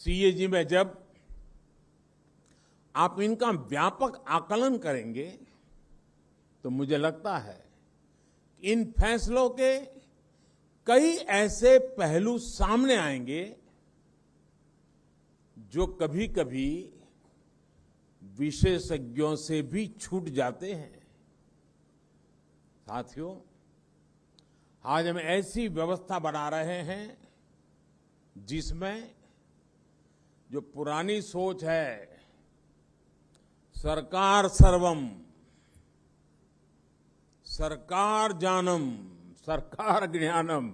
CAG में जब आप इनका व्यापक आकलन करेंगे तो मुझे लगता है इन फैसलों के कई ऐसे पहलू सामने आएंगे जो कभी-कभी विशेषज्ञों से भी छूट जाते हैं। साथियों, आज हम ऐसी व्यवस्था बना रहे हैं जिसमें जो पुरानी सोच है सरकार सर्वम, सरकार जानम, सरकार ज्ञानम,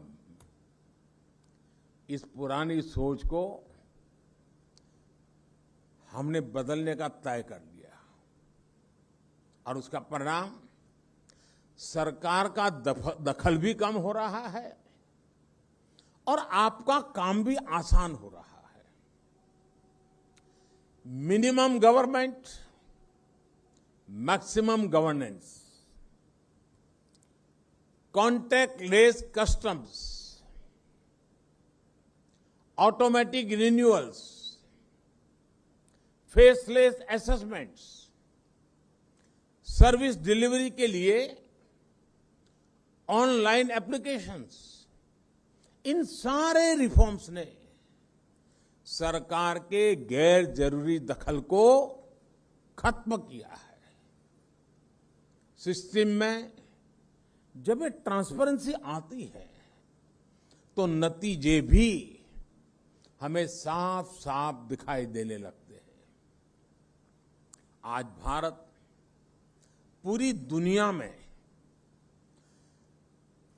इस पुरानी सोच को हमने बदलने का तय कर लिया और उसका परिणाम सरकार का दखल भी कम हो रहा है और आपका काम भी आसान हो रहा है। Minimum government, maximum governance, contactless customs, automatic renewals, faceless assessments, service delivery के लिए ऑनलाइन एप्लीकेशंस, इन सारे रिफॉर्म्स ने सरकार के गैर जरूरी दखल को खत्म किया है। सिस्टम में जब ये ट्रांसपेरेंसी आती है तो नतीजे भी हमें साफ साफ दिखाई देने लगते हैं। आज भारत पूरी दुनिया में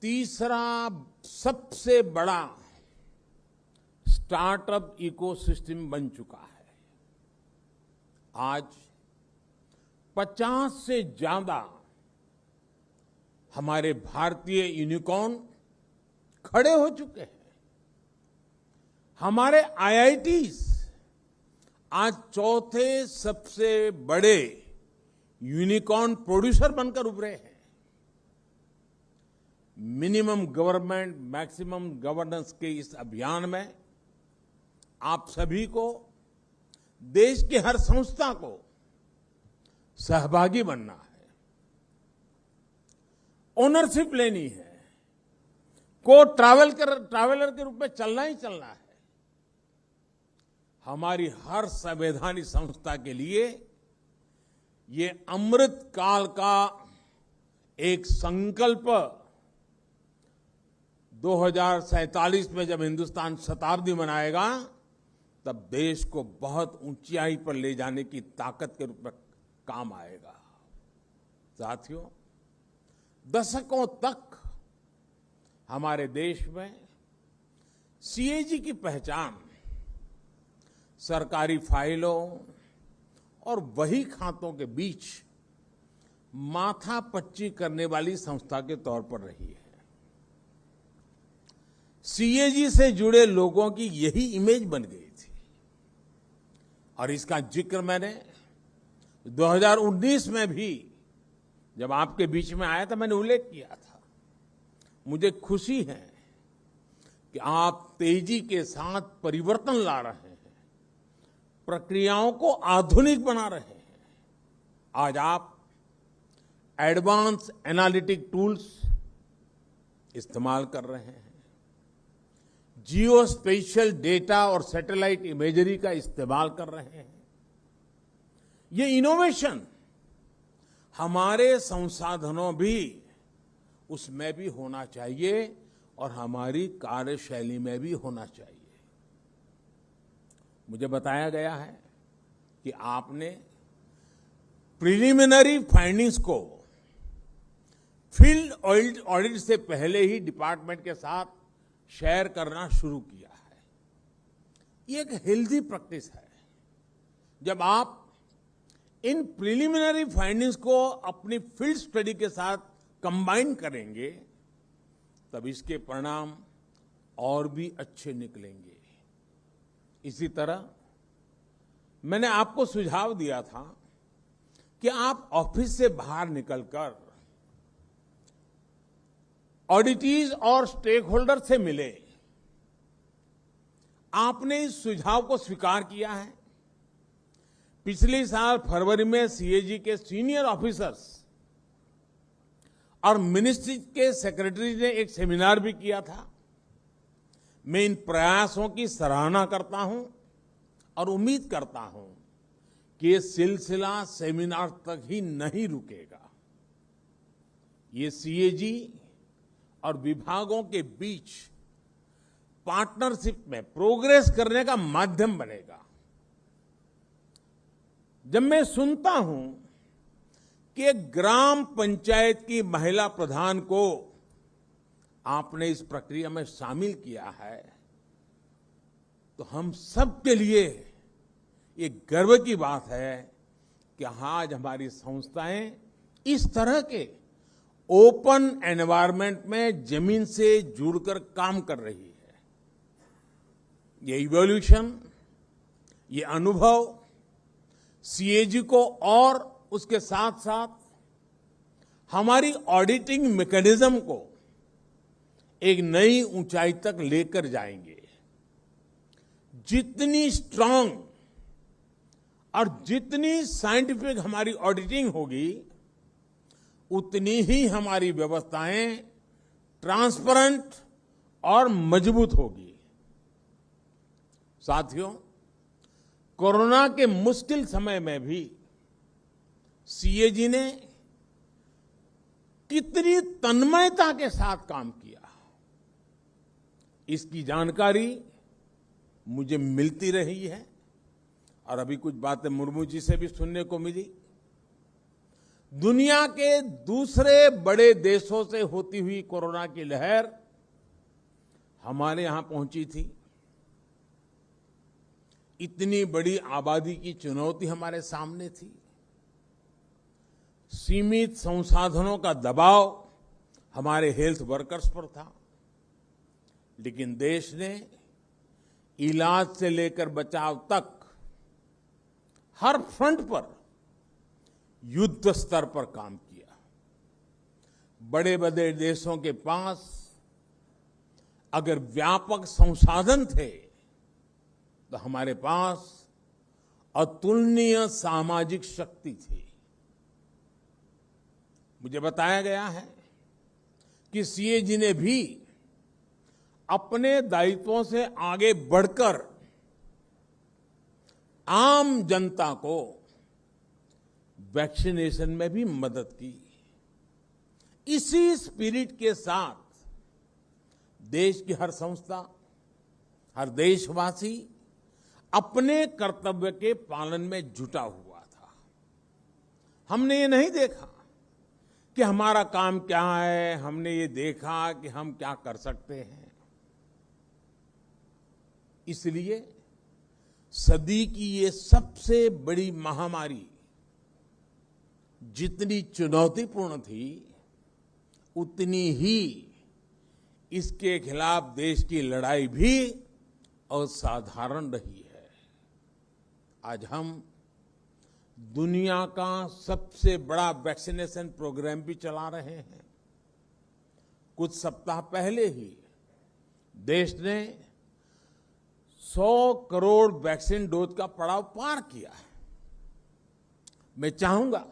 तीसरा सबसे बड़ा स्टार्टअप इकोसिस्टम बन चुका है। आज 50 से ज्यादा हमारे भारतीय यूनिकॉर्न खड़े हो चुके हैं। हमारे आईआईटीज आज चौथे सबसे बड़े यूनिकॉर्न प्रोड्यूसर बनकर उभरे हैं। मिनिमम गवर्नमेंट, मैक्सिमम गवर्नेंस के इस अभियान में आप सभी को, देश की हर संस्था को सहभागी बनना है, ओनरशिप लेनी है, ट्रैवलर के रूप में चलना ही चलना है। हमारी हर संवैधानिक संस्था के लिए ये अमृत काल का एक संकल्प 2047 में जब हिंदुस्तान शताब्दी मनाएगा तब देश को बहुत ऊंचाई पर ले जाने की ताकत के रूप में काम आएगा। साथियों, दशकों तक हमारे देश में सीएजी की पहचान सरकारी फाइलों और वही खातों के बीच माथापच्ची करने वाली संस्था के तौर पर रही है। सीएजी से जुड़े लोगों की यही इमेज बन गई थी और इसका जिक्र मैंने 2019 में भी जब आपके बीच में आया था मैंने उल्लेख किया था। मुझे खुशी है कि आप तेजी के साथ परिवर्तन ला रहे हैं, प्रक्रियाओं को आधुनिक बना रहे हैं। आज आप एडवांस एनालिटिक टूल्स इस्तेमाल कर रहे हैं, जियो स्पेशियल डेटा और सैटेलाइट इमेजरी का इस्तेमाल कर रहे हैं। ये इनोवेशन हमारे संसाधनों भी उसमें भी होना चाहिए और हमारी कार्यशैली में भी होना चाहिए। मुझे बताया गया है कि आपने प्रिलिमिनरी फाइंडिंग्स को फील्ड ऑडिट से पहले ही डिपार्टमेंट के साथ शेयर करना शुरू किया है। ये एक हेल्दी प्रैक्टिस है। जब आप इन प्रिलिमिनरी फाइंडिंग्स को अपनी फील्ड स्टडी के साथ कंबाइन करेंगे तब इसके परिणाम और भी अच्छे निकलेंगे। इसी तरह मैंने आपको सुझाव दिया था कि आप ऑफिस से बाहर निकलकर ऑडिटीज और स्टेक होल्डर से मिले। आपने इस सुझाव को स्वीकार किया है। पिछले साल फरवरी में सीएजी के सीनियर ऑफिसर्स और मिनिस्ट्री के सेक्रेटरी ने एक सेमिनार भी किया था। मैं इन प्रयासों की सराहना करता हूं और उम्मीद करता हूं कि ये सिलसिला सेमिनार तक ही नहीं रुकेगा। ये सीएजी और विभागों के बीच पार्टनरशिप में प्रोग्रेस करने का माध्यम बनेगा। जब मैं सुनता हूं कि ग्राम पंचायत की महिला प्रधान को आपने इस प्रक्रिया में शामिल किया है, तो हम सब के लिए ये गर्व की बात है कि आज हमारी संस्थाएं इस तरह के ओपन एनवायरनमेंट में जमीन से जुड़कर काम कर रही है। ये इवोल्यूशन, ये अनुभव सीएजी को और उसके साथ साथ हमारी ऑडिटिंग मैकेनिज्म को एक नई ऊंचाई तक लेकर जाएंगे। जितनी स्ट्रांग और जितनी साइंटिफिक हमारी ऑडिटिंग होगी, उतनी ही हमारी व्यवस्थाएं ट्रांसपेरेंट और मजबूत होगी। साथियों, कोरोना के मुश्किल समय में भी सीएजी ने कितनी तन्मयता के साथ काम किया, इसकी जानकारी मुझे मिलती रही है और अभी कुछ बातें मुर्मू जी से भी सुनने को मिली। दुनिया के दूसरे बड़े देशों से होती हुई कोरोना की लहर हमारे यहां पहुंची थी। इतनी बड़ी आबादी की चुनौती हमारे सामने थी। सीमित संसाधनों का दबाव हमारे हेल्थ वर्कर्स पर था, लेकिन देश ने इलाज से लेकर बचाव तक हर फ्रंट पर युद्ध स्तर पर काम किया। बड़े बड़े देशों के पास अगर व्यापक संसाधन थे, तो हमारे पास अतुलनीय सामाजिक शक्ति थी। मुझे बताया गया है कि सीएजी ने भी अपने दायित्वों से आगे बढ़कर आम जनता को वैक्सीनेशन में भी मदद की। इसी स्पिरिट के साथ देश की हर संस्था, हर देशवासी अपने कर्तव्य के पालन में जुटा हुआ था। हमने ये नहीं देखा कि हमारा काम क्या है, हमने ये देखा कि हम क्या कर सकते हैं। इसलिए सदी की ये सबसे बड़ी महामारी जितनी चुनौतीपूर्ण थी, उतनी ही इसके खिलाफ देश की लड़ाई भी असाधारण रही है। आज हम दुनिया का सबसे बड़ा वैक्सीनेशन प्रोग्राम भी चला रहे हैं। कुछ सप्ताह पहले ही देश ने 100 करोड़ वैक्सीन डोज का पड़ाव पार किया है। मैं चाहूंगा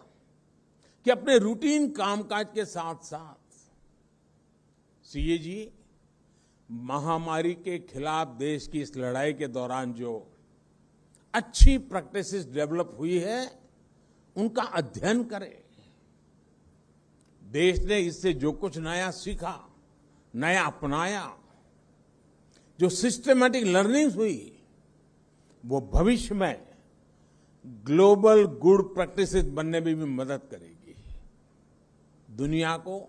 कि अपने रूटीन कामकाज के साथ साथ सीएजी महामारी के खिलाफ देश की इस लड़ाई के दौरान जो अच्छी प्रैक्टिसेस डेवलप हुई है, उनका अध्ययन करें। देश ने इससे जो कुछ नया सीखा, नया अपनाया, जो सिस्टमैटिक लर्निंग्स हुई, वो भविष्य में ग्लोबल गुड प्रैक्टिसेस बनने में भी मदद करेगी। दुनिया को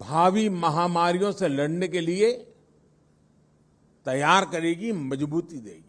भावी महामारियों से लड़ने के लिए तैयार करेगी, मजबूती देगी।